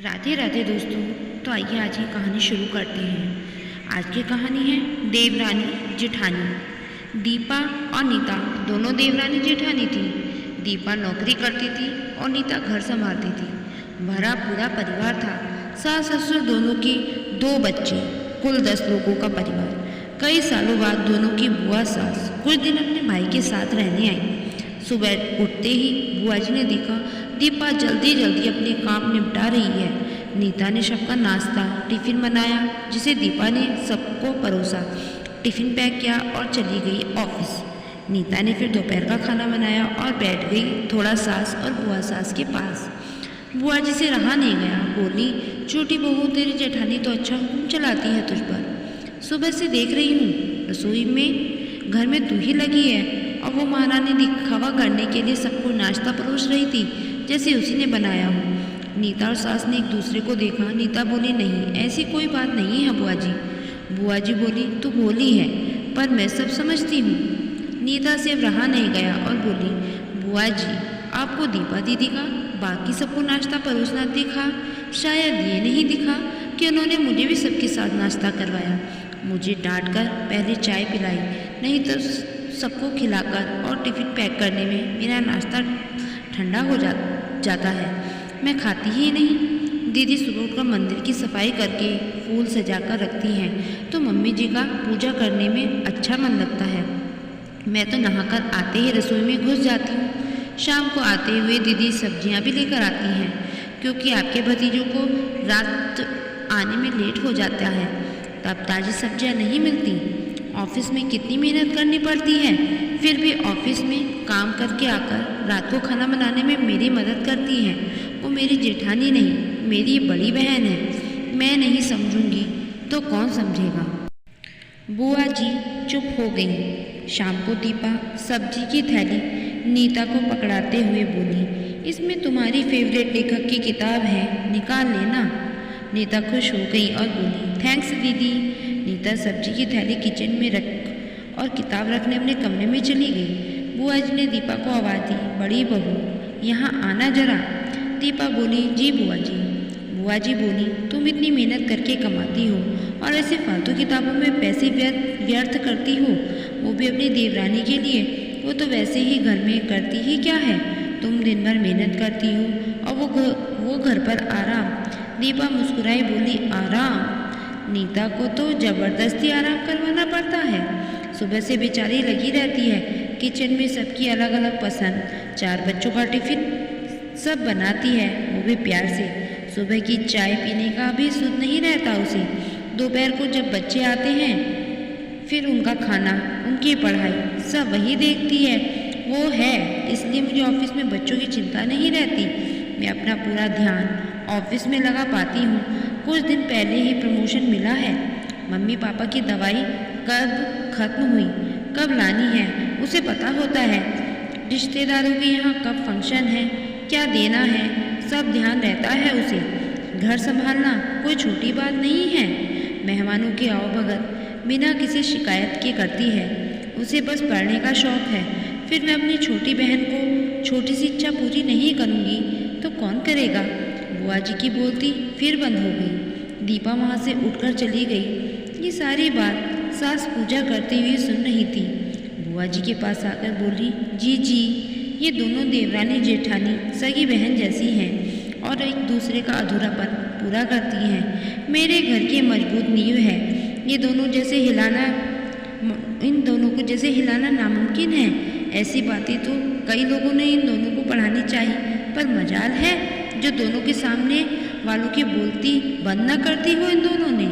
राधे राधे दोस्तों। तो आइए आज की कहानी शुरू करते हैं। आज की कहानी है देवरानी जेठानी। दीपा और नीता दोनों देवरानी जेठानी थी। दीपा नौकरी करती थी और नीता घर संभालती थी। भरा पूरा परिवार था। सास ससुर दोनों के 2 बच्चे, कुल 10 लोगों का परिवार। कई सालों बाद दोनों की बुआ सास कुछ दिन अपने भाई के साथ रहने आई। सुबह उठते ही बुआ जी ने देखा दीपा जल्दी जल्दी अपने काम निपटा रही है। नीता ने सबका नाश्ता टिफ़िन बनाया जिसे दीपा ने सबको परोसा। टिफ़िन पैक किया और चली गई ऑफिस। नीता ने फिर दोपहर का खाना बनाया और बैठ गई थोड़ा सास और बुआ सास के पास। बुआ जी से रहा नहीं गया, बोली, छोटी बहू तेरी जेठानी तो अच्छा हुक्म चलाती है तुझ पर। सुबह से देख रही हूँ रसोई में घर में तू ही लगी है और वो महारानी दिखावा करने के लिए सबको नाश्ता परोस रही थी जैसे उसी ने बनाया हो। नीता और सास ने एक दूसरे को देखा। नीता बोली, नहीं ऐसी कोई बात नहीं है बुआ जी। बुआ जी बोली, तू भोली है पर मैं सब समझती हूँ। नीता से अब रहा नहीं गया और बोली, बुआ जी आपको दीपा दीदी का बाकी सबको नाश्ता परोसना दिखा? शायद ये नहीं दिखा कि उन्होंने मुझे भी सबके साथ नाश्ता करवाया। मुझे डांट कर पहले चाय पिलाई, नहीं तो सबको खिलाकर और टिफ़िन पैक करने में मेरा नाश्ता ठंडा हो जाता है। मैं खाती ही नहीं। दीदी सुबह उठकर मंदिर की सफाई करके फूल सजाकर रखती हैं तो मम्मी जी का पूजा करने में अच्छा मन लगता है। मैं तो नहाकर आते ही रसोई में घुस जाती हूँ। शाम को आते हुए दीदी सब्जियाँ भी लेकर आती हैं क्योंकि आपके भतीजों को रात आने में लेट हो जाता है, तब ताज़ी सब्जियाँ नहीं मिलती। ऑफिस में कितनी मेहनत करनी पड़ती है, फिर भी ऑफिस में काम करके आकर रात को खाना बनाने में मेरी मदद करती हैं। वो मेरी जेठानी नहीं, मेरी बड़ी बहन है। मैं नहीं समझूंगी तो कौन समझेगा। बुआ जी चुप हो गई। शाम को दीपा सब्जी की थैली नीता को पकड़ाते हुए बोली, इसमें तुम्हारी फेवरेट लेखक की किताब है, निकाल लेना। नीता खुश हो गई और बोली, थैंक्स दीदी। नीता सब्जी की थैली किचन में रख और किताब रखने अपने कमरे में चली गई। बुआ जी ने दीपा को आवाज़ दी, बड़ी बहू यहाँ आना जरा। दीपा बोली, जी बुआ जी। बुआ जी बोली, तुम इतनी मेहनत करके कमाती हो और ऐसे फालतू किताबों में पैसे व्यर्थ करती हो, वो भी अपनी देवरानी के लिए। वो तो वैसे ही घर में करती ही क्या है, तुम दिन भर मेहनत करती हो और वो घर पर आराम। दीपा मुस्कुराई बोली, आराम? नीता को तो ज़बरदस्ती आराम करवाना पड़ता है। सुबह से बेचारी लगी रहती है किचन में, सबकी अलग अलग पसंद, 4 बच्चों का टिफ़िन सब बनाती है, वो भी प्यार से। सुबह की चाय पीने का भी सुध नहीं रहता उसे। दोपहर को जब बच्चे आते हैं फिर उनका खाना, उनकी पढ़ाई सब वही देखती है। वो है इसलिए मुझे ऑफिस में बच्चों की चिंता नहीं रहती। मैं अपना पूरा ध्यान ऑफिस में लगा पाती हूँ। कुछ दिन पहले ही प्रमोशन मिला है। मम्मी पापा की दवाई कब खत्म हुई, कब लानी है उसे पता होता है। रिश्तेदारों के यहाँ कब फंक्शन है, क्या देना है, सब ध्यान रहता है उसे। घर संभालना कोई छोटी बात नहीं है। मेहमानों की आवभगत बिना किसी शिकायत के करती है। उसे बस पढ़ने का शौक़ है। फिर मैं अपनी छोटी बहन को छोटी सी इच्छा पूरी नहीं करूँगी तो कौन करेगा। बुआ जी की बोलती फिर बंद हो गई। दीपा वहाँ से उठकर चली गई। ये सारी बात सास पूजा करते हुए सुन रही थी। बुआ जी के पास आकर बोली, जी जी, ये दोनों देवरानी जेठानी सगी बहन जैसी हैं और एक दूसरे का अधूरापन पूरा करती हैं। मेरे घर की मजबूत नींव है। इन दोनों को जैसे हिलाना नामुमकिन है। ऐसी बातें तो कई लोगों ने इन दोनों को पढ़ानी चाहिए, पर मजाल है जो दोनों के सामने वालों की बोलती बंद न करती हो इन दोनों ने।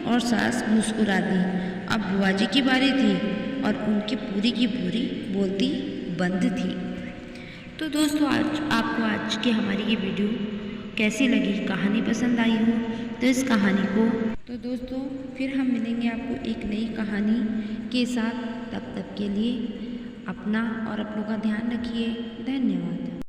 और सास मुस्कुरा दी। अब बुआ जी की बारी थी और उनकी पूरी की पूरी बोलती बंद थी। तो दोस्तों आपको आज की हमारी ये वीडियो कैसी लगी, कहानी पसंद आई हो तो इस कहानी को दोस्तों फिर हम मिलेंगे आपको एक नई कहानी के साथ। तब तक के लिए अपना और अपनों का ध्यान रखिए। धन्यवाद।